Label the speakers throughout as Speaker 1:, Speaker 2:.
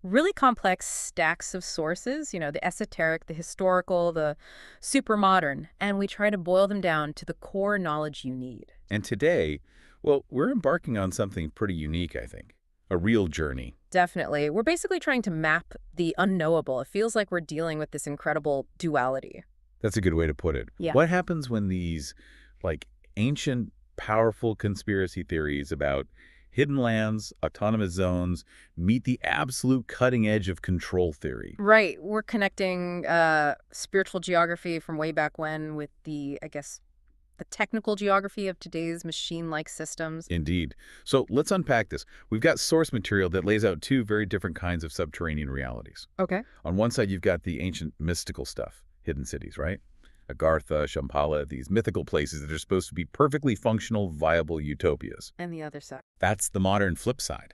Speaker 1: really complex stacks of sources, the esoteric, the historical, the super modern, and we try to boil them down to the core knowledge you need.
Speaker 2: And today, well, we're embarking on something pretty unique, I think. A real journey.
Speaker 1: Definitely. We're basically trying to map the unknowable. It feels like we're dealing with this incredible duality.
Speaker 2: That's a good way to put it.
Speaker 1: Yeah.
Speaker 2: What happens when these, like, ancient, powerful conspiracy theories about hidden lands, autonomous zones, meet the absolute cutting edge of control theory?
Speaker 1: Right. We're connecting spiritual geography from way back when with the, I guess, the technical geography of today's machine-like systems.
Speaker 2: Indeed. So let's unpack this. We've got source material that lays out two very different kinds of subterranean realities.
Speaker 1: Okay.
Speaker 2: On one side, you've got the ancient mystical stuff, hidden cities, right? Agartha, Shambhala, these mythical places that are supposed to be perfectly functional, viable utopias.
Speaker 1: And the other side.
Speaker 2: That's the modern flip side.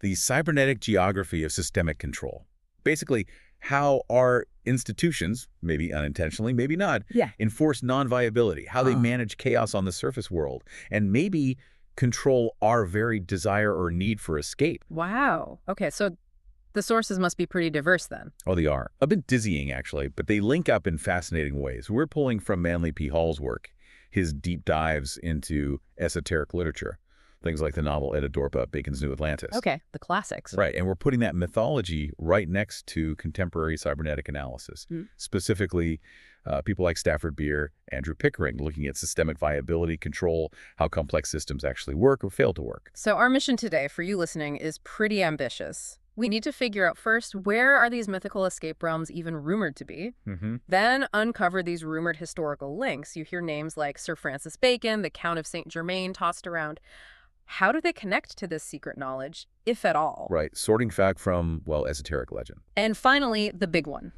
Speaker 2: The cybernetic geography of systemic control. Basically, how our institutions, maybe unintentionally, maybe not,
Speaker 1: Yeah.
Speaker 2: enforce non-viability, how they manage chaos on the surface world, and maybe control our very desire or need for escape.
Speaker 1: Wow. Okay, so the sources must be pretty diverse then.
Speaker 2: Oh, they are. A bit dizzying, actually, but they link up in fascinating ways. We're pulling from Manly P. Hall's work, his deep dives into esoteric literature, things like the novel Edda Dorpa, Bacon's New Atlantis.
Speaker 1: Okay, the classics.
Speaker 2: Right, and we're putting that mythology right next to contemporary cybernetic analysis, specifically people like Stafford Beer, Andrew Pickering, looking at systemic viability, control, how complex systems actually work or fail to work.
Speaker 1: So our mission today, for you listening, is pretty ambitious. We need to figure out first, where are these mythical escape realms even rumored to be? Then uncover these rumored historical links. You hear names like Sir Francis Bacon, the Count of St. Germain tossed around. How do they connect to this secret knowledge, if at all?
Speaker 2: Right, sorting fact from, well, esoteric legend.
Speaker 1: And finally, the big one.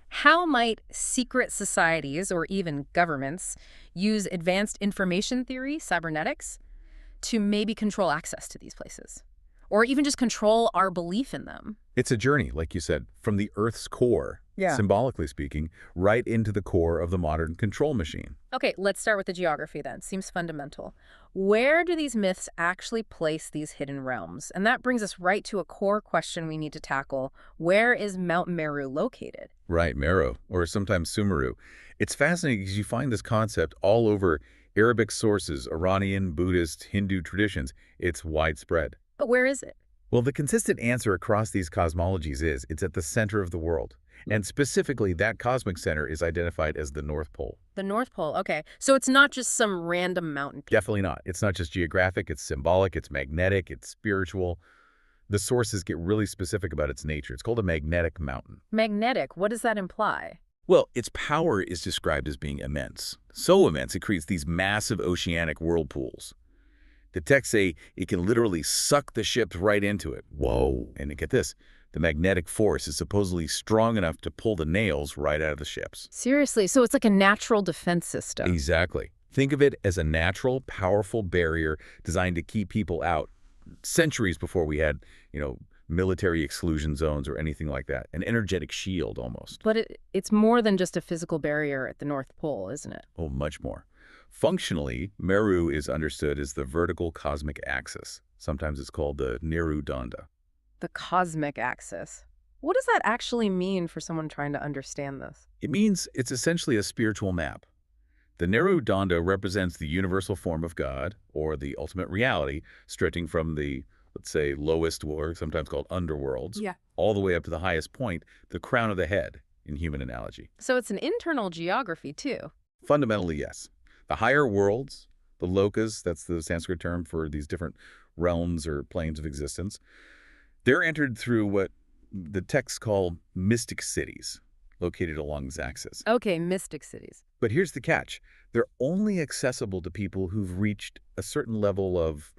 Speaker 1: How might secret societies or even governments use advanced information theory, cybernetics, to maybe control access to these places? Or even just control our belief in them?
Speaker 2: It's a journey, like you said, from the Earth's core, symbolically speaking, right into the core of the modern control machine.
Speaker 1: Okay, let's start with the geography then. Seems fundamental. Where do these myths actually place these hidden realms? And that brings us right to a core question we need to tackle. Where is Mount Meru located?
Speaker 2: Right, Meru, or sometimes Sumeru. It's fascinating because you find this concept all over Arabic sources, Iranian, Buddhist, Hindu traditions. It's widespread.
Speaker 1: But where is it?
Speaker 2: Well, the consistent answer across these cosmologies is it's at the center of the world. And specifically, that cosmic center is identified as the North Pole.
Speaker 1: The North Pole, okay. So it's not just some random mountain peak.
Speaker 2: Definitely not. It's not just geographic, it's symbolic, it's magnetic, it's spiritual. The sources get really specific about its nature. It's called a magnetic mountain.
Speaker 1: Magnetic, what does that imply?
Speaker 2: Well, its power is described as being immense. So immense, it creates these massive oceanic whirlpools. The texts say it can literally suck the ships right into it. Whoa. And get this, the magnetic force is supposedly strong enough to pull the nails right out of the ships.
Speaker 1: Seriously, so it's like a natural defense system.
Speaker 2: Exactly. Think of it as a natural, powerful barrier designed to keep people out centuries before we had, military exclusion zones or anything like that. An energetic shield almost.
Speaker 1: But it's more than just a physical barrier at the North Pole, isn't it?
Speaker 2: Oh, much more. Functionally, Meru is understood as the vertical cosmic axis. Sometimes it's called the Neru Danda.
Speaker 1: The cosmic axis. What does that actually mean for someone trying to understand this?
Speaker 2: It means it's essentially a spiritual map. The Neru Danda represents the universal form of God, or the ultimate reality, stretching from the, let's say, lowest, or sometimes called underworlds, all the way up to the highest point, the crown of the head, in human analogy.
Speaker 1: So it's an internal geography, too.
Speaker 2: Fundamentally, yes. The higher worlds, the lokas, that's the Sanskrit term for these different realms or planes of existence, they're entered through what the texts call mystic cities, located along this axis.
Speaker 1: Okay, mystic cities.
Speaker 2: But here's the catch. They're only accessible to people who've reached a certain level of,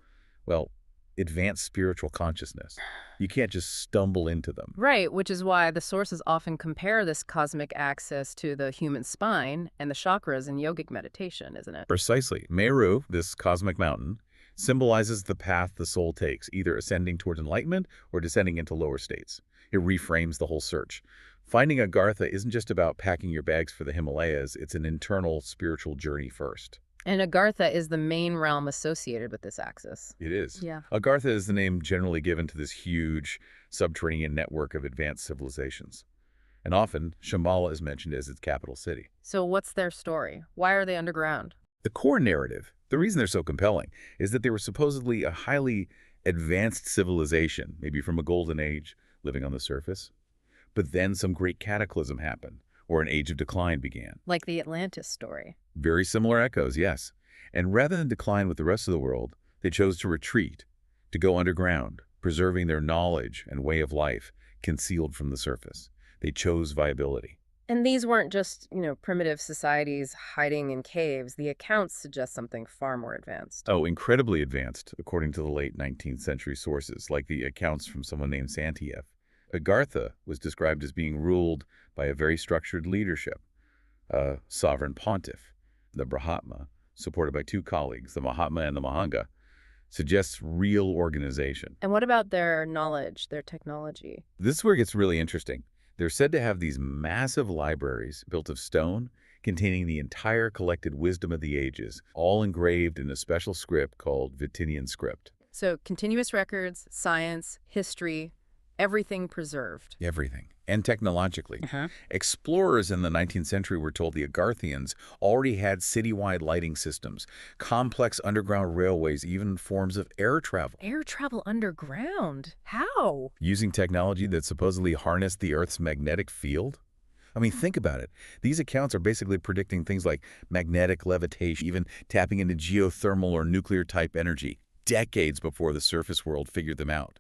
Speaker 2: well, advanced spiritual consciousness. You can't just stumble into them.
Speaker 1: Right, which is why the sources often compare this cosmic axis to the human spine and the chakras in yogic meditation, isn't it?
Speaker 2: Precisely. Meru, this cosmic mountain, symbolizes the path the soul takes, either ascending towards enlightenment or descending into lower states. It reframes the whole search. Finding Agartha isn't just about packing your bags for the Himalayas, it's an internal spiritual journey first.
Speaker 1: And Agartha is the main realm associated with this axis.
Speaker 2: It is.
Speaker 1: Yeah.
Speaker 2: Agartha is the name generally given to this huge subterranean network of advanced civilizations. And often, Shambhala is mentioned as its capital city.
Speaker 1: So what's their story? Why are they underground?
Speaker 2: The core narrative, the reason they're so compelling, is that they were supposedly a highly advanced civilization, maybe from a golden age, living on the surface. But then some great cataclysm happened, or an age of decline began.
Speaker 1: Like the Atlantis story.
Speaker 2: Very similar echoes, yes. And rather than decline with the rest of the world, they chose to retreat, to go underground, preserving their knowledge and way of life concealed from the surface. They chose viability.
Speaker 1: And these weren't just, primitive societies hiding in caves. The accounts suggest something far more advanced.
Speaker 2: Oh, incredibly advanced, according to the late 19th century sources, like the accounts from someone named Santiev. Agartha was described as being ruled by a very structured leadership, a sovereign pontiff. The Brahmatma, supported by two colleagues, the Mahatma and the Mahanga, suggests real organization.
Speaker 1: And what about their knowledge, their technology?
Speaker 2: This is where it gets really interesting. They're said to have these massive libraries built of stone containing the entire collected wisdom of the ages, all engraved in a special script called Vitinian script.
Speaker 1: So continuous records, science, history, everything preserved.
Speaker 2: Everything. And technologically. Explorers in the 19th century were told the Agarthians already had citywide lighting systems, complex underground railways, even forms of air travel.
Speaker 1: Air travel underground? How?
Speaker 2: Using technology that supposedly harnessed the Earth's magnetic field? I mean, think about it. These accounts are basically predicting things like magnetic levitation, even tapping into geothermal or nuclear-type energy, decades before the surface world figured them out.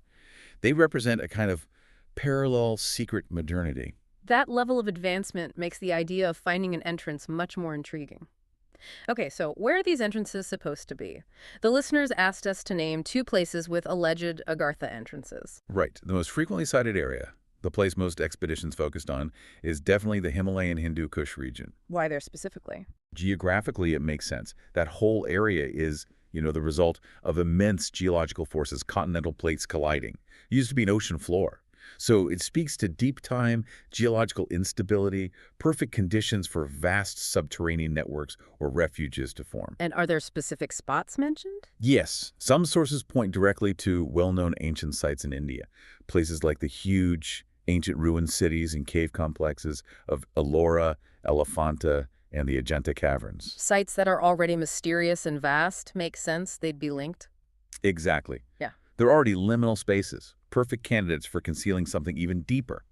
Speaker 2: They represent a kind of parallel secret modernity.
Speaker 1: That level of advancement makes the idea of finding an entrance much more intriguing. Okay, so where are these entrances supposed to be? The listeners asked us to name 2 places with alleged Agartha entrances.
Speaker 2: Right. The most frequently cited area, the place most expeditions focused on, is definitely the Himalayan Hindu Kush region.
Speaker 1: Why there specifically?
Speaker 2: Geographically, it makes sense. That whole area is, the result of immense geological forces, continental plates colliding. It used to be an ocean floor. So it speaks to deep time, geological instability, perfect conditions for vast subterranean networks or refuges to form.
Speaker 1: And are there specific spots mentioned?
Speaker 2: Yes. Some sources point directly to well-known ancient sites in India, places like the huge ancient ruined cities and cave complexes of Ellora, Elephanta, and the Ajanta Caverns.
Speaker 1: Sites that are already mysterious and vast make sense they'd be linked?
Speaker 2: Exactly.
Speaker 1: Yeah.
Speaker 2: They're already liminal spaces, perfect candidates for concealing something even deeper.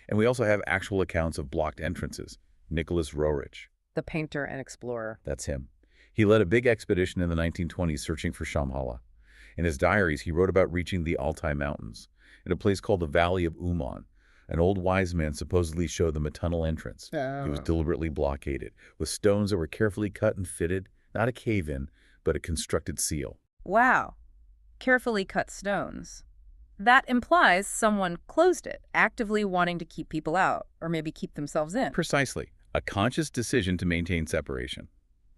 Speaker 2: And we also have actual accounts of blocked entrances. Nicholas Roerich.
Speaker 1: The painter and explorer.
Speaker 2: That's him. He led a big expedition in the 1920s searching for Shambhala. In his diaries, he wrote about reaching the Altai Mountains in a place called the Valley of Uman. An old wise man supposedly showed them a tunnel entrance. It was deliberately blockaded, with stones that were carefully cut and fitted, not a cave-in, but a constructed seal.
Speaker 1: Wow. Carefully cut stones. That implies someone closed it, actively wanting to keep people out, or maybe keep themselves in.
Speaker 2: Precisely. A conscious decision to maintain separation.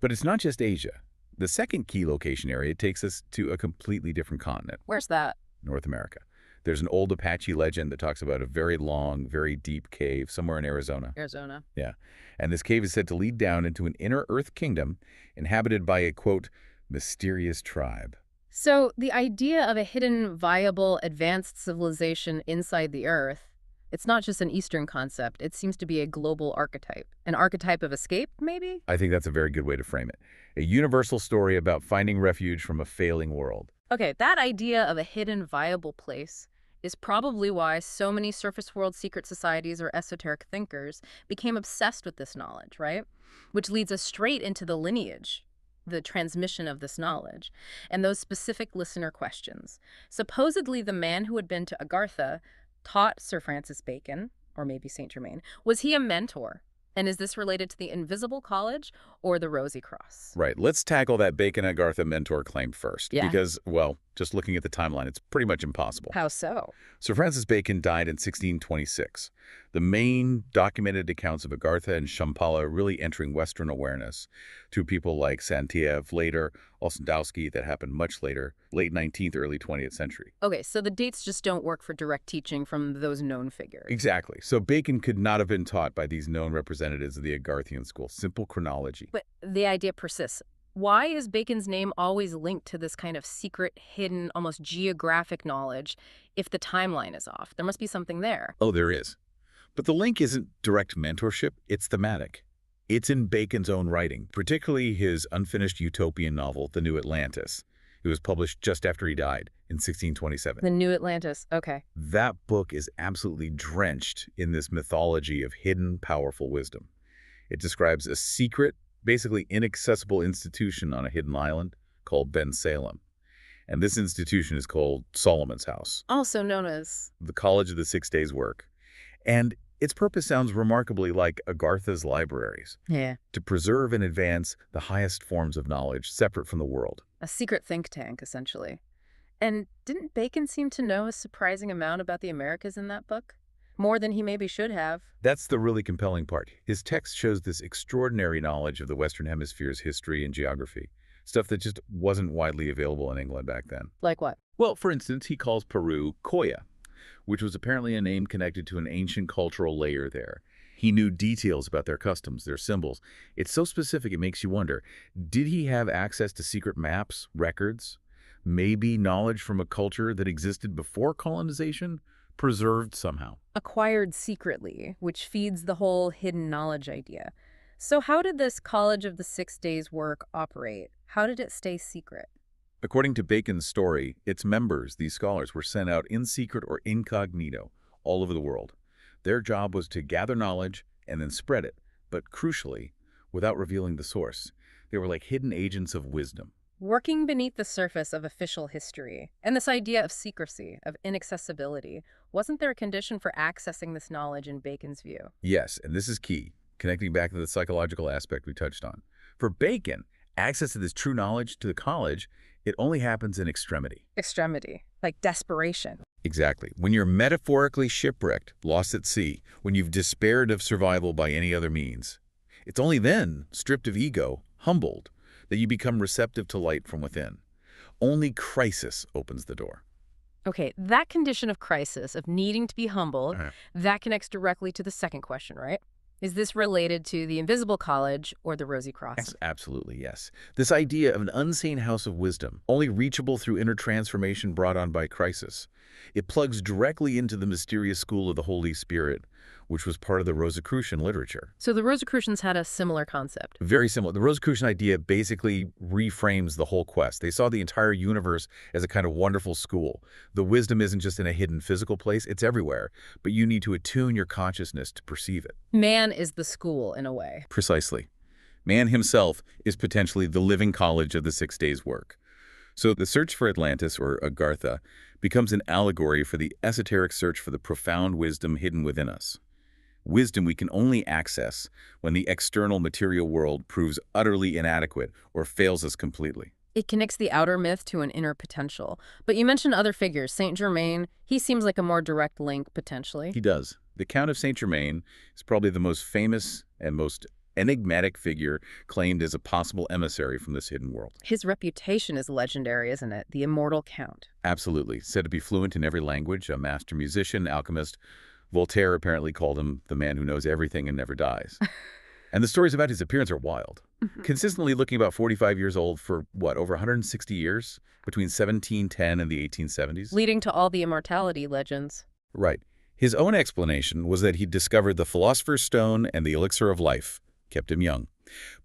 Speaker 2: But it's not just Asia. The second key location area takes us to a completely different continent.
Speaker 1: Where's that?
Speaker 2: North America. There's an old Apache legend that talks about a very long, very deep cave somewhere in Arizona.
Speaker 1: Arizona.
Speaker 2: Yeah. And this cave is said to lead down into an inner Earth kingdom inhabited by a, quote, mysterious tribe.
Speaker 1: So the idea of a hidden, viable, advanced civilization inside the Earth, it's not just an Eastern concept. It seems to be a global archetype. An archetype of escape, maybe?
Speaker 2: I think that's a very good way to frame it. A universal story about finding refuge from a failing world.
Speaker 1: Okay, that idea of a hidden, viable place is probably why so many surface world secret societies or esoteric thinkers became obsessed with this knowledge, right? Which leads us straight into the lineage, the transmission of this knowledge, and those specific listener questions. Supposedly, the man who had been to Agartha taught Sir Francis Bacon, or maybe Saint Germain. Was he a mentor? And is this related to the Invisible College or the Rosy Cross?
Speaker 2: Right. Let's tackle that Bacon-Agartha mentor claim first.
Speaker 1: Yeah.
Speaker 2: Because, well, just looking at the timeline, it's pretty much impossible.
Speaker 1: How so?
Speaker 2: Sir Francis Bacon died in 1626. The main documented accounts of Agartha and Shambhala really entering Western awareness through people like Santiev, later, Ossendowski, that happened much later, late 19th, early 20th century.
Speaker 1: Okay, so the dates just don't work for direct teaching from those known figures.
Speaker 2: Exactly. So Bacon could not have been taught by these known representatives of the Agarthian school. Simple chronology.
Speaker 1: But the idea persists. Why is Bacon's name always linked to this kind of secret, hidden, almost geographic knowledge if the timeline is off? There must be something there.
Speaker 2: Oh, there is. But the link isn't direct mentorship, it's thematic. It's in Bacon's own writing, particularly his unfinished utopian novel, The New Atlantis. It was published just after he died in 1627.
Speaker 1: The New Atlantis. Okay.
Speaker 2: That book is absolutely drenched in this mythology of hidden, powerful wisdom. It describes a secret, basically inaccessible institution on a hidden island called Ben Salem. And this institution is called Solomon's House,
Speaker 1: Also known as...
Speaker 2: the College of the 6 Days' Work. And its purpose sounds remarkably like Agartha's libraries,
Speaker 1: Yeah.
Speaker 2: to preserve and advance the highest forms of knowledge separate from the world.
Speaker 1: A secret think tank, essentially. And didn't Bacon seem to know a surprising amount about the Americas in that book? More than he maybe should have.
Speaker 2: That's the really compelling part. His text shows this extraordinary knowledge of the Western Hemisphere's history and geography, stuff that just wasn't widely available in England back then.
Speaker 1: Like what?
Speaker 2: Well, for instance, he calls Peru Koya, which was apparently a name connected to an ancient cultural layer there. He knew details about their customs, their symbols. It's so specific it makes you wonder, did he have access to secret maps, records, maybe knowledge from a culture that existed before colonization, preserved somehow?
Speaker 1: Acquired secretly, which feeds the whole hidden knowledge idea. So how did this College of the 6 Days' Work operate? How did it stay secret?
Speaker 2: According to Bacon's story, its members, these scholars, were sent out in secret or incognito all over the world. Their job was to gather knowledge and then spread it, but crucially, without revealing the source. They were like hidden agents of wisdom.
Speaker 1: Working beneath the surface of official history, and this idea of secrecy, of inaccessibility, wasn't there a condition for accessing this knowledge in Bacon's view?
Speaker 2: Yes, and this is key, connecting back to the psychological aspect we touched on. For Bacon, access to this true knowledge to the college, it only happens in extremity.
Speaker 1: Extremity, like desperation.
Speaker 2: Exactly. When you're metaphorically shipwrecked, lost at sea, when you've despaired of survival by any other means. It's only then, stripped of ego, humbled, that you become receptive to light from within. Only crisis opens the door.
Speaker 1: Okay, that condition of crisis, of needing to be humbled, that connects directly to the second question, right? Is this related to the Invisible College or the Rosy Cross?
Speaker 2: Absolutely, yes. This idea of an unseen house of wisdom, only reachable through inner transformation brought on by crisis. It plugs directly into the mysterious school of the Holy Spirit, which was part of the Rosicrucian literature.
Speaker 1: So the Rosicrucians had a similar concept.
Speaker 2: Very similar. The Rosicrucian idea basically reframes the whole quest. They saw the entire universe as a kind of wonderful school. The wisdom isn't just in a hidden physical place, it's everywhere, but you need to attune your consciousness to perceive it.
Speaker 1: Man is the school, in a way.
Speaker 2: Precisely. Man himself is potentially the living college of the 6 Days' Work. So the search for Atlantis, or Agartha, becomes an allegory for the esoteric search for the profound wisdom hidden within us. Wisdom we can only access when the external material world proves utterly inadequate or fails us completely.
Speaker 1: It connects the outer myth to an inner potential. But you mentioned other figures. Saint Germain, he seems like a more direct link, potentially.
Speaker 2: He does. The Count of Saint Germain is probably the most famous and most enigmatic figure claimed as a possible emissary from this hidden world.
Speaker 1: His reputation is legendary, isn't it? The immortal Count.
Speaker 2: Absolutely. Said to be fluent in every language, a master musician, alchemist. Voltaire apparently called him the man who knows everything and never dies. And the stories about his appearance are wild. Consistently looking about 45 years old for, what, over 160 years? Between 1710 and the 1870s?
Speaker 1: Leading to all the immortality legends.
Speaker 2: Right. His own explanation was that he'd discovered the Philosopher's Stone and the elixir of life, kept him young.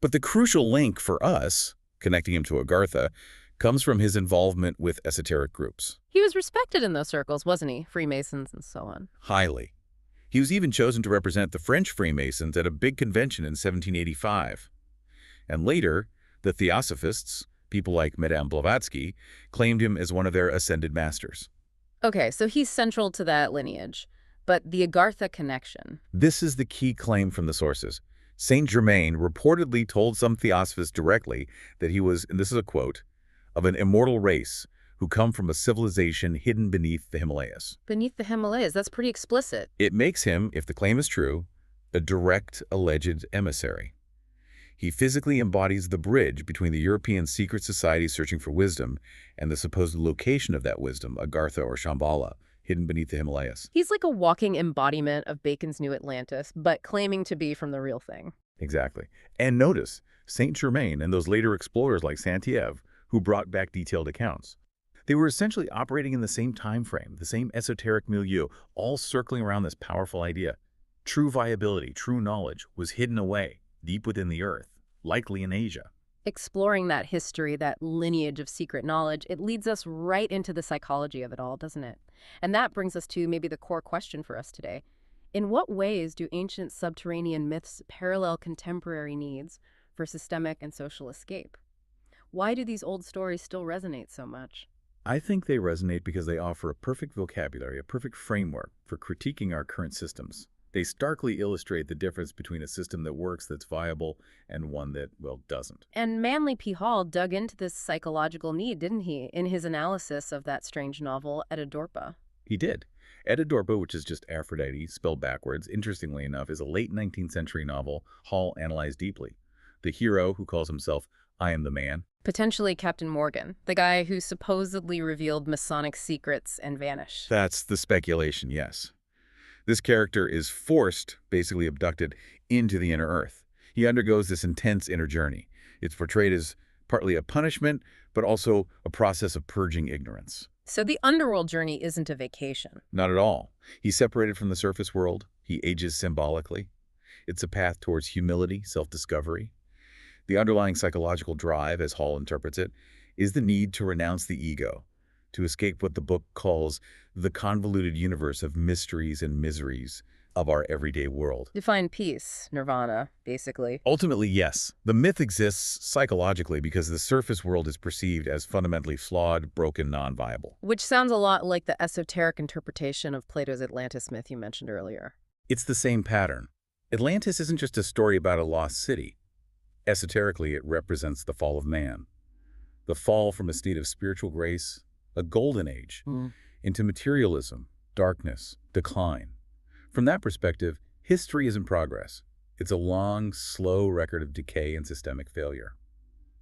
Speaker 2: But the crucial link for us, connecting him to Agartha, comes from his involvement with esoteric groups.
Speaker 1: He was respected in those circles, wasn't he? Freemasons and so on.
Speaker 2: Highly. He was even chosen to represent the French Freemasons at a big convention in 1785. And later, the Theosophists, people like Madame Blavatsky, claimed him as one of their ascended masters.
Speaker 1: Okay, so he's central to that lineage. But the Agartha connection.
Speaker 2: This is the key claim from the sources. Saint Germain reportedly told some Theosophists directly that he was, and this is a quote, of an immortal race who come from a civilization hidden beneath the Himalayas.
Speaker 1: Beneath the Himalayas, that's pretty explicit.
Speaker 2: It makes him, if the claim is true, a direct alleged emissary. He physically embodies the bridge between the European secret society searching for wisdom and the supposed location of that wisdom, Agartha or Shambhala, hidden beneath the Himalayas.
Speaker 1: He's like a walking embodiment of Bacon's New Atlantis, but claiming to be from the real thing.
Speaker 2: Exactly. And notice, Saint-Germain and those later explorers like Saint-Yves, who brought back detailed accounts. They were essentially operating in the same time frame, the same esoteric milieu, all circling around this powerful idea. True viability, true knowledge, was hidden away, deep within the earth, likely in Asia.
Speaker 1: Exploring that history, that lineage of secret knowledge, it leads us right into the psychology of it all, doesn't it? And that brings us to maybe the core question for us today. In what ways do ancient subterranean myths parallel contemporary needs for systemic and social escape? Why do these old stories still resonate so much?
Speaker 2: I think they resonate because they offer a perfect vocabulary, a perfect framework for critiquing our current systems. They starkly illustrate the difference between a system that works, that's viable, and one that, well, doesn't.
Speaker 1: And Manly P. Hall dug into this psychological need, didn't he, in his analysis of that strange novel, Agartha?
Speaker 2: He did. Agartha, which is just Aphrodite, spelled backwards, interestingly enough, is a late 19th century novel Hall analyzed deeply. The hero, who calls himself I am the man.
Speaker 1: Potentially Captain Morgan, the guy who supposedly revealed Masonic secrets and vanished.
Speaker 2: That's the speculation, yes. This character is forced, basically abducted, into the inner earth. He undergoes this intense inner journey. It's portrayed as partly a punishment, but also a process of purging ignorance.
Speaker 1: So the underworld journey isn't a vacation.
Speaker 2: Not at all. He's separated from the surface world. He ages symbolically. It's a path towards humility, self-discovery. The underlying psychological drive, as Hall interprets it, is the need to renounce the ego, to escape what the book calls the convoluted universe of mysteries and miseries of our everyday world.
Speaker 1: To find peace, nirvana, basically.
Speaker 2: Ultimately, yes. The myth exists psychologically because the surface world is perceived as fundamentally flawed, broken, non-viable.
Speaker 1: Which sounds a lot like the esoteric interpretation of Plato's Atlantis myth you mentioned earlier.
Speaker 2: It's the same pattern. Atlantis isn't just a story about a lost city. Esoterically, it represents the fall of man, the fall from a state of spiritual grace, a golden age, into materialism, darkness, decline. From that perspective, history isn't progress. It's a long, slow record of decay and systemic failure.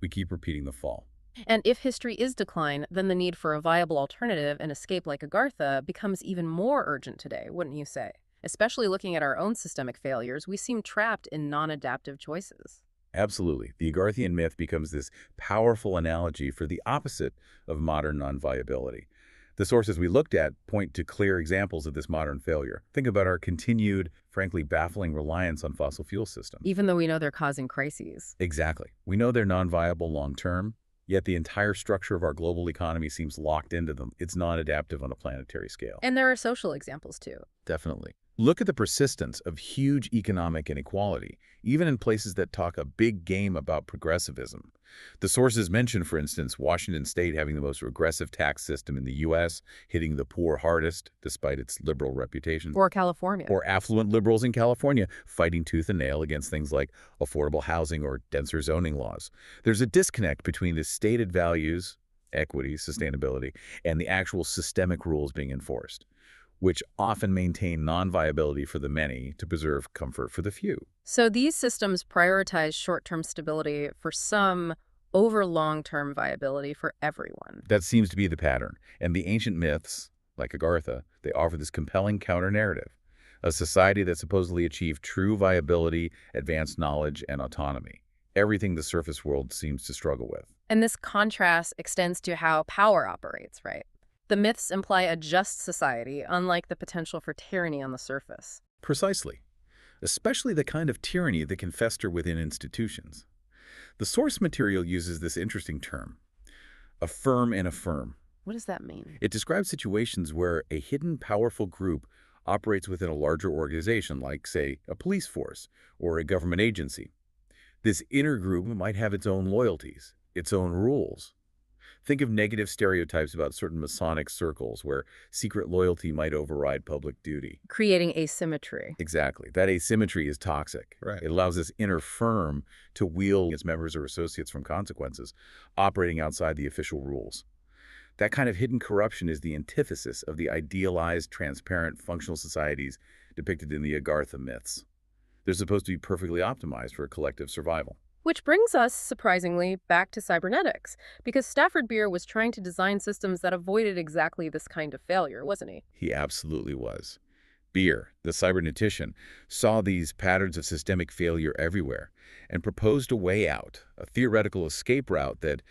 Speaker 2: We keep repeating the fall.
Speaker 1: And if history is decline, then the need for a viable alternative and escape like Agartha becomes even more urgent today, wouldn't you say? Especially looking at our own systemic failures, we seem trapped in non-adaptive choices.
Speaker 2: Absolutely. The Agarthian myth becomes this powerful analogy for the opposite of modern non-viability. The sources we looked at point to clear examples of this modern failure. Think about our continued, frankly baffling reliance on fossil fuel systems.
Speaker 1: Even though we know they're causing crises.
Speaker 2: Exactly. We know they're non-viable long-term, yet the entire structure of our global economy seems locked into them. It's non-adaptive on a planetary scale.
Speaker 1: And there are social examples too.
Speaker 2: Definitely. Look at the persistence of huge economic inequality, even in places that talk a big game about progressivism. The sources mention, for instance, Washington State having the most regressive tax system in the U.S., hitting the poor hardest, despite its liberal reputation.
Speaker 1: Or California.
Speaker 2: Or affluent liberals in California fighting tooth and nail against things like affordable housing or denser zoning laws. There's a disconnect between the stated values, equity, sustainability, and the actual systemic rules being enforced, which often maintain non-viability for the many to preserve comfort for the few.
Speaker 1: So these systems prioritize short-term stability for some over long-term viability for everyone.
Speaker 2: That seems to be the pattern. And the ancient myths, like Agartha, they offer this compelling counter-narrative, a society that supposedly achieved true viability, advanced knowledge, and autonomy, everything the surface world seems to struggle with.
Speaker 1: And this contrast extends to how power operates, right? The myths imply a just society, unlike the potential for tyranny on the surface.
Speaker 2: Precisely. Especially the kind of tyranny that can fester within institutions. The source material uses this interesting term, affirm and affirm.
Speaker 1: What does that mean?
Speaker 2: It describes situations where a hidden powerful group operates within a larger organization, like, say, a police force or a government agency. This inner group might have its own loyalties, its own rules. Think of negative stereotypes about certain Masonic circles where secret loyalty might override public duty.
Speaker 1: Creating asymmetry.
Speaker 2: Exactly. That asymmetry is toxic.
Speaker 3: Right.
Speaker 2: It allows this inner firm to wield its members or associates from consequences, operating outside the official rules. That kind of hidden corruption is the antithesis of the idealized, transparent, functional societies depicted in the Agartha myths. They're supposed to be perfectly optimized for collective survival.
Speaker 1: Which brings us, surprisingly, back to cybernetics, because Stafford Beer was trying to design systems that avoided exactly this kind of failure, wasn't he?
Speaker 2: He absolutely was. Beer, the cybernetician, saw these patterns of systemic failure everywhere and proposed a way out, a theoretical escape route that,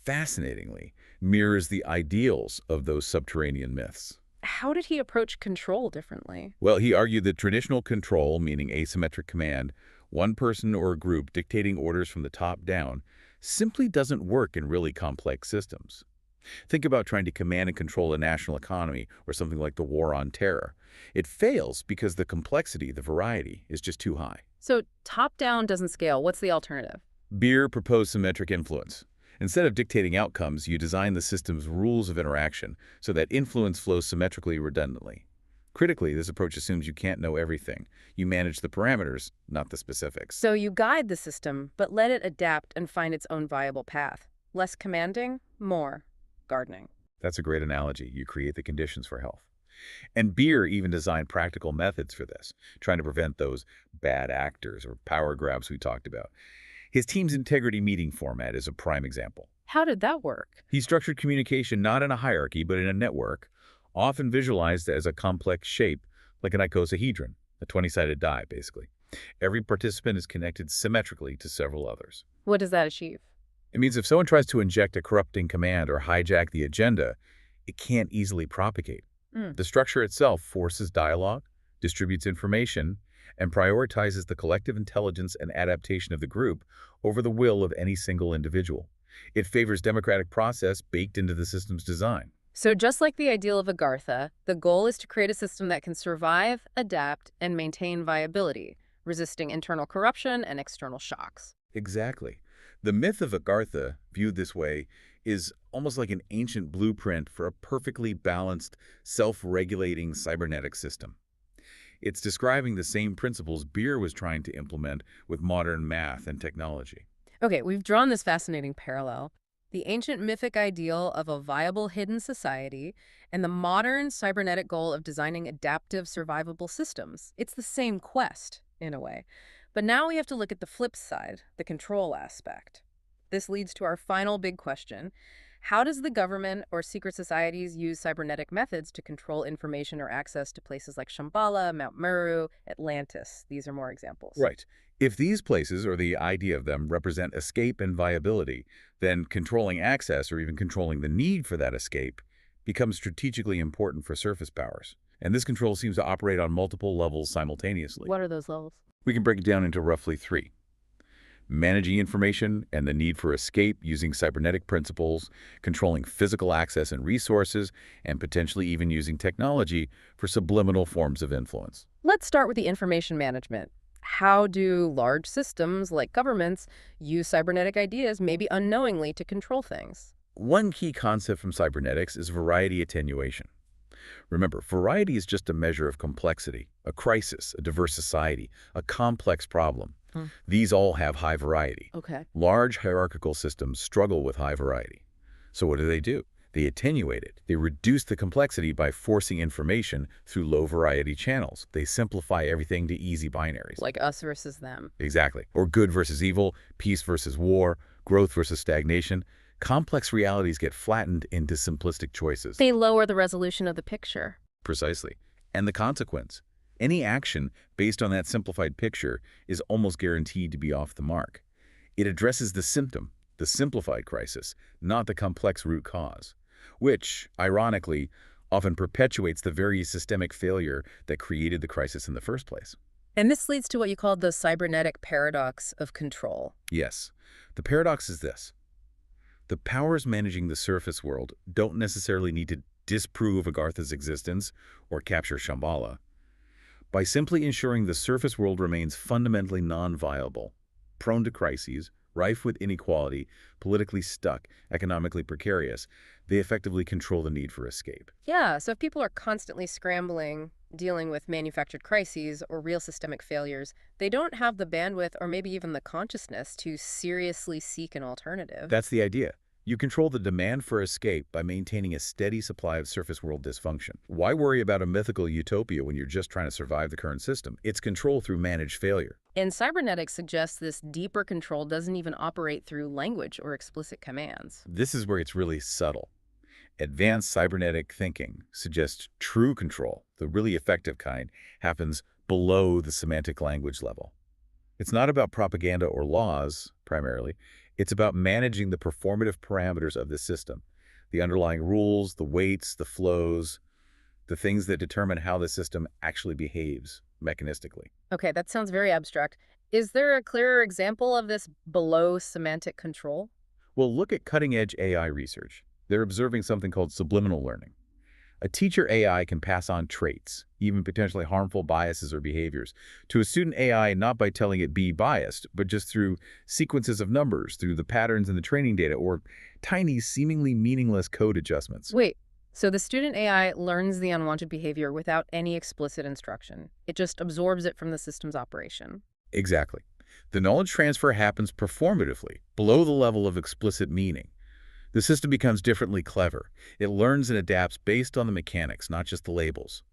Speaker 2: fascinatingly, mirrors the ideals of those subterranean myths.
Speaker 1: How did he approach control differently?
Speaker 2: Well, he argued that traditional control, meaning asymmetric command, one person or a group dictating orders from the top down, simply doesn't work in really complex systems. Think about trying to command and control a national economy or something like the war on terror. It fails because the complexity, the variety, is just too high.
Speaker 1: So top-down doesn't scale. What's the alternative?
Speaker 2: Beer proposed symmetric influence. Instead of dictating outcomes, you design the system's rules of interaction so that influence flows symmetrically redundantly. Critically, this approach assumes you can't know everything. You manage the parameters, not the specifics.
Speaker 1: So you guide the system, but let it adapt and find its own viable path. Less commanding, more gardening.
Speaker 2: That's a great analogy. You create the conditions for health. And Beer even designed practical methods for this, trying to prevent those bad actors or power grabs we talked about. His team's integrity meeting format is a prime example.
Speaker 1: How did that work?
Speaker 2: He structured communication not in a hierarchy, but in a network, often visualized as a complex shape, like an icosahedron, a 20-sided die, basically. Every participant is connected symmetrically to several others.
Speaker 1: What does that achieve?
Speaker 2: It means if someone tries to inject a corrupting command or hijack the agenda, it can't easily propagate. The structure itself forces dialogue, distributes information, and prioritizes the collective intelligence and adaptation of the group over the will of any single individual. It favors democratic process baked into the system's design.
Speaker 1: So just like the ideal of Agartha, the goal is to create a system that can survive, adapt, and maintain viability, resisting internal corruption and external shocks.
Speaker 2: Exactly. The myth of Agartha, viewed this way, is almost like an ancient blueprint for a perfectly balanced, self-regulating cybernetic system. It's describing the same principles Beer was trying to implement with modern math and technology.
Speaker 1: Okay, we've drawn this fascinating parallel. The ancient mythic ideal of a viable hidden society and the modern cybernetic goal of designing adaptive survivable systems. It's the same quest, in a way. But now we have to look at the flip side, the control aspect. This leads to our final big question. How does the government or secret societies use cybernetic methods to control information or access to places like Shambhala, Mount Meru, Atlantis? These are more examples.
Speaker 2: Right. If these places, or the idea of them, represent escape and viability, then controlling access or even controlling the need for that escape becomes strategically important for surface powers. And this control seems to operate on multiple levels simultaneously.
Speaker 1: What are those levels?
Speaker 2: We can break it down into roughly 3. Managing information and the need for escape using cybernetic principles, controlling physical access and resources, and potentially even using technology for subliminal forms of influence.
Speaker 1: Let's start with the information management. How do large systems like governments use cybernetic ideas, maybe unknowingly, to control things?
Speaker 2: One key concept from cybernetics is variety attenuation. Remember, variety is just a measure of complexity, a crisis, a diverse society, a complex problem. These all have high variety.
Speaker 1: Okay.
Speaker 2: Large hierarchical systems struggle with high variety. So what do? They attenuate it. They reduce the complexity by forcing information through low variety channels. They simplify everything to easy binaries.
Speaker 1: Like us versus them.
Speaker 2: Exactly. Or good versus evil, peace versus war, growth versus stagnation. Complex realities get flattened into simplistic choices.
Speaker 1: They lower the resolution of the picture.
Speaker 2: Precisely. And the consequence? Any action based on that simplified picture is almost guaranteed to be off the mark. It addresses the symptom, the simplified crisis, not the complex root cause, which, ironically, often perpetuates the very systemic failure that created the crisis in the first place.
Speaker 1: And this leads to what you called the cybernetic paradox of control.
Speaker 2: Yes. The paradox is this. The powers managing the surface world don't necessarily need to disprove Agartha's existence or capture Shambhala. By simply ensuring the surface world remains fundamentally non-viable, prone to crises, rife with inequality, politically stuck, economically precarious, they effectively control the need for escape.
Speaker 1: Yeah, so if people are constantly scrambling, dealing with manufactured crises or real systemic failures, they don't have the bandwidth or maybe even the consciousness to seriously seek an alternative.
Speaker 2: That's the idea. You control the demand for escape by maintaining a steady supply of surface world dysfunction. Why worry about a mythical utopia when you're just trying to survive the current system? It's control through managed failure.
Speaker 1: And cybernetics suggests this deeper control doesn't even operate through language or explicit commands.
Speaker 2: This is where it's really subtle. Advanced cybernetic thinking suggests true control, the really effective kind, happens below the semantic language level. It's not about propaganda or laws, primarily. It's about managing the performative parameters of the system, the underlying rules, the weights, the flows, the things that determine how the system actually behaves mechanistically.
Speaker 1: Okay, that sounds very abstract. Is there a clearer example of this below semantic control?
Speaker 2: Well, look at cutting-edge AI research. They're observing something called subliminal learning. A teacher AI can pass on traits, even potentially harmful biases or behaviors, to a student AI not by telling it be biased, but just through sequences of numbers, through the patterns in the training data, or tiny, seemingly meaningless code adjustments.
Speaker 1: Wait, so the student AI learns the unwanted behavior without any explicit instruction. It just absorbs it from the system's operation.
Speaker 2: Exactly. The knowledge transfer happens performatively, below the level of explicit meaning. The system becomes differently clever. It learns and adapts based on the mechanics, not just the labels.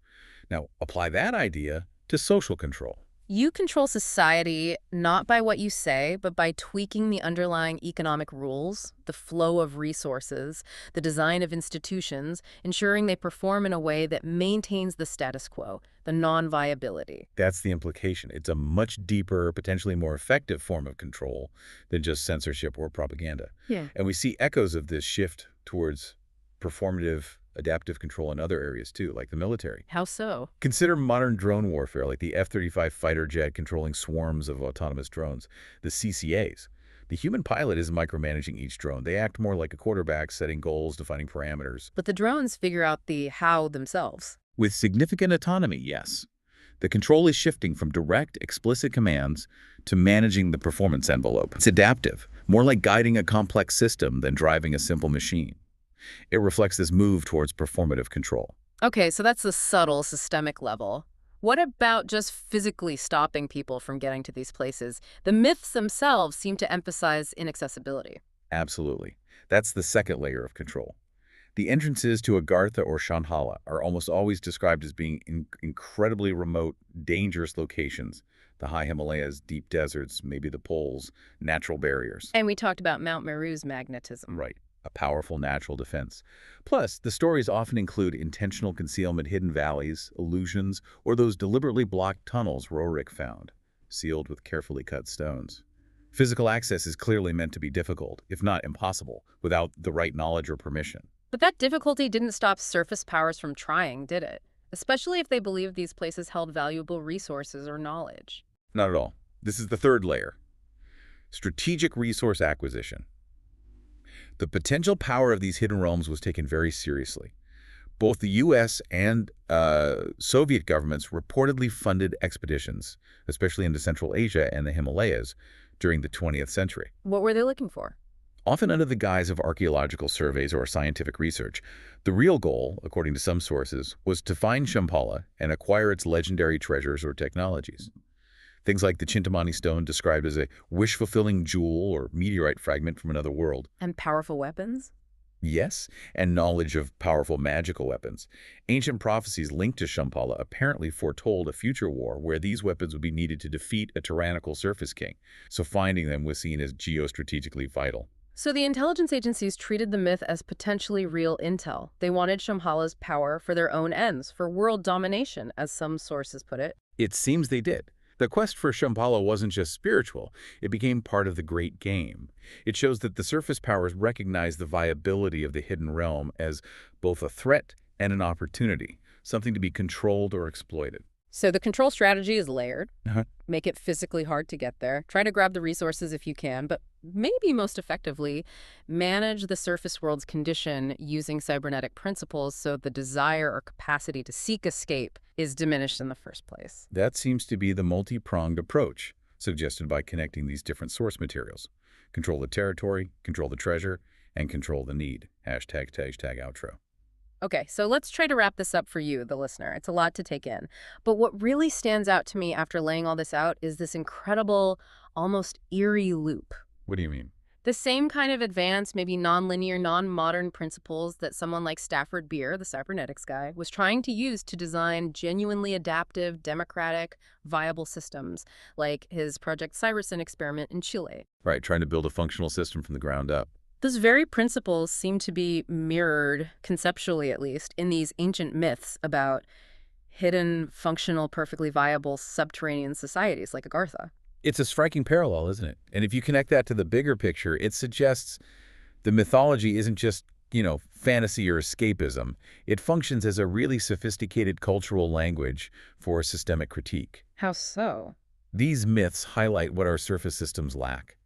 Speaker 2: Now, apply that idea to social control.
Speaker 1: You control society not by what you say, but by tweaking the underlying economic rules, the flow of resources, the design of institutions, ensuring they perform in a way that maintains the status quo, the non-viability.
Speaker 2: That's the implication. It's a much deeper, potentially more effective form of control than just censorship or propaganda.
Speaker 1: Yeah.
Speaker 2: And we see echoes of this shift towards performative, adaptive control in other areas too, like the military.
Speaker 1: How so?
Speaker 2: Consider modern drone warfare, like the F-35 fighter jet controlling swarms of autonomous drones, the CCAs. The human pilot is micromanaging each drone. They act more like a quarterback, setting goals, defining parameters.
Speaker 1: But the drones figure out the how themselves.
Speaker 2: With significant autonomy, yes. The control is shifting from direct, explicit commands to managing the performance envelope. It's adaptive, more like guiding a complex system than driving a simple machine. It reflects this move towards performative control.
Speaker 1: Okay, so that's the subtle systemic level. What about just physically stopping people from getting to these places? The myths themselves seem to emphasize inaccessibility.
Speaker 2: Absolutely. That's the second layer of control. The entrances to Agartha or Shambhala are almost always described as being incredibly remote, dangerous locations. The high Himalayas, deep deserts, maybe the poles, natural barriers.
Speaker 1: And we talked about Mount Meru's magnetism.
Speaker 2: Right. A powerful natural defense. Plus, the stories often include intentional concealment, hidden valleys, illusions, or those deliberately blocked tunnels Rorik found, sealed with carefully cut stones. Physical access is clearly meant to be difficult, if not impossible, without the right knowledge or permission.
Speaker 1: But that difficulty didn't stop surface powers from trying, did it? Especially if they believed these places held valuable resources or knowledge.
Speaker 2: Not at all. This is the third layer. Strategic resource acquisition. The potential power of these hidden realms was taken very seriously. Both the U.S. and Soviet governments reportedly funded expeditions, especially into Central Asia and the Himalayas, during the 20th century.
Speaker 1: What were they looking for?
Speaker 2: Often under the guise of archaeological surveys or scientific research. The real goal, according to some sources, was to find Shambhala and acquire its legendary treasures or technologies. Things like the Chintamani stone described as a wish-fulfilling jewel or meteorite fragment from another world.
Speaker 1: And powerful weapons?
Speaker 2: Yes, and knowledge of powerful magical weapons. Ancient prophecies linked to Shambhala apparently foretold a future war where these weapons would be needed to defeat a tyrannical surface king, so finding them was seen as geostrategically vital.
Speaker 1: So the intelligence agencies treated the myth as potentially real intel. They wanted Shambhala's power for their own ends, for world domination, as some sources put it.
Speaker 2: It seems they did. The quest for Shambhala wasn't just spiritual, it became part of the great game. It shows that the surface powers recognized the viability of the hidden realm as both a threat and an opportunity, something to be controlled or exploited.
Speaker 1: So the control strategy is layered.
Speaker 2: Uh-huh.
Speaker 1: Make it physically hard to get there. Try to grab the resources if you can, but maybe most effectively, manage the surface world's condition using cybernetic principles so the desire or capacity to seek escape is diminished in the first place.
Speaker 2: That seems to be the multi-pronged approach suggested by connecting these different source materials. Control the territory, control the treasure, and control the need. Hashtag outro.
Speaker 1: Okay, so let's try to wrap this up for you, the listener. It's a lot to take in. But what really stands out to me after laying all this out is this incredible, almost eerie loop.
Speaker 2: What do you mean?
Speaker 1: The same kind of advanced, maybe non-linear, non-modern principles that someone like Stafford Beer, the cybernetics guy, was trying to use to design genuinely adaptive, democratic, viable systems, like his Project Cybersyn experiment in Chile.
Speaker 2: Right, trying to build a functional system from the ground up.
Speaker 1: Those very principles seem to be mirrored, conceptually at least, in these ancient myths about hidden, functional, perfectly viable subterranean societies like Agartha.
Speaker 2: It's a striking parallel, isn't it? And if you connect that to the bigger picture, it suggests the mythology isn't just, fantasy or escapism. It functions as a really sophisticated cultural language for systemic critique.
Speaker 1: How so?
Speaker 2: These myths highlight what our surface systems lack.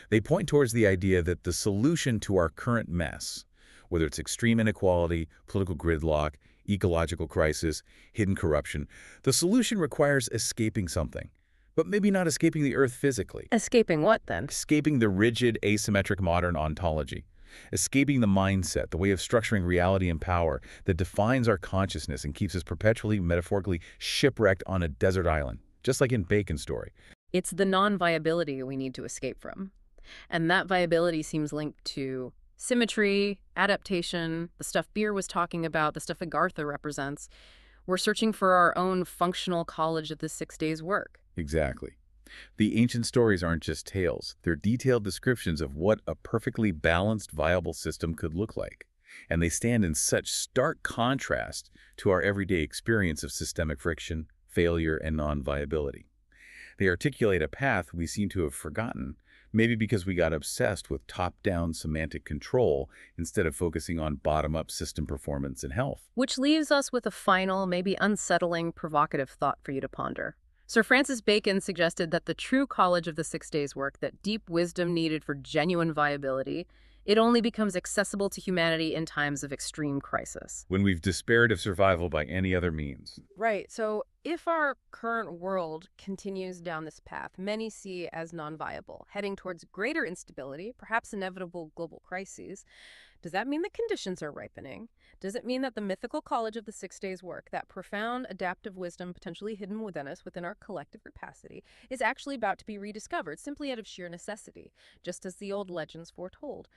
Speaker 2: They point towards the idea that the solution to our current mess, whether it's extreme inequality, political gridlock, ecological crisis, hidden corruption, the solution requires escaping something. But maybe not escaping the Earth physically.
Speaker 1: Escaping what, then?
Speaker 2: Escaping the rigid, asymmetric modern ontology. Escaping the mindset, the way of structuring reality and power that defines our consciousness and keeps us perpetually, metaphorically, shipwrecked on a desert island, just like in Bacon's story.
Speaker 1: It's the non-viability we need to escape from. And that viability seems linked to symmetry, adaptation, the stuff Beer was talking about, the stuff Agartha represents. We're searching for our own functional college of the 6 days' work.
Speaker 2: Exactly. The ancient stories aren't just tales. They're detailed descriptions of what a perfectly balanced, viable system could look like. And they stand in such stark contrast to our everyday experience of systemic friction, failure, and non-viability. They articulate a path we seem to have forgotten, maybe because we got obsessed with top-down semantic control instead of focusing on bottom-up system performance and health.
Speaker 1: Which leaves us with a final, maybe unsettling, provocative thought for you to ponder. Sir Francis Bacon suggested that the true college of the 6 days' work, that deep wisdom needed for genuine viability, it only becomes accessible to humanity in times of extreme crisis.
Speaker 2: When we've despaired of survival by any other means.
Speaker 1: Right. So if our current world continues down this path, many see as non-viable, heading towards greater instability, perhaps inevitable global crises, does that mean the conditions are ripening? Does it mean that the mythical college of the 6 days' work, that profound adaptive wisdom potentially hidden within us, within our collective capacity, is actually about to be rediscovered simply out of sheer necessity, just as the old legends foretold?